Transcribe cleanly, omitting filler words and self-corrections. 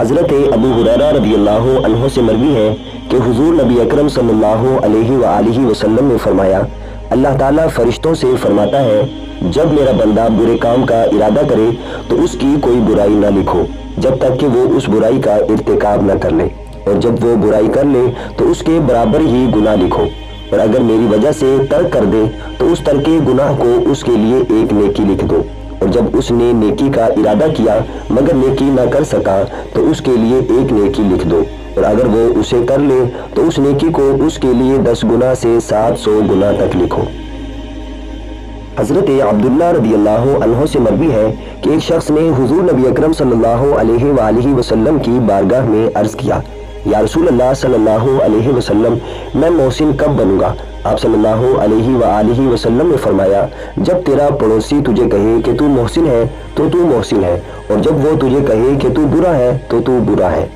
حضرت ابو ہریرہ رضی اللہ عنہ سے مروی ہے کہ حضور نبی اکرم صلی اللہ علیہ وآلہ وسلم نے فرمایا، اللہ تعالیٰ فرشتوں سے فرماتا ہے جب میرا بندہ برے کام کا ارادہ کرے تو اس کی کوئی برائی نہ لکھو جب تک کہ وہ اس برائی کا ارتکاب نہ کر لے، اور جب وہ برائی کر لے تو اس کے برابر ہی گناہ لکھو، اور اگر میری وجہ سے ترک کر دے تو اس ترک گناہ کو اس کے لیے ایک نیکی لکھ دو، اور جب اس نے نیکی کا ارادہ کیا مگر نیکی نہ کر سکا تو اس کے لیے ایک نیکی لکھ دو، اور اگر وہ اسے کر لے تو اس نیکی کو اس کے لیے 10 گنا سے 700 گنا تک لکھو۔ حضرت عبداللہ رضی اللہ عنہ سے مروی ہے کہ ایک شخص نے حضور نبی اکرم صلی اللہ علیہ وآلہ وسلم کی بارگاہ میں عرض کیا، یا رسول اللہ صلی اللہ علیہ وسلم، میں محسن کب بنوں گا؟ آپ صلی اللہ علیہ وآلہ وسلم نے فرمایا، جب تیرا پڑوسی تجھے کہے کہ تو محسن ہے تو تو محسن ہے، اور جب وہ تجھے کہے کہ تو برا ہے تو تو برا ہے۔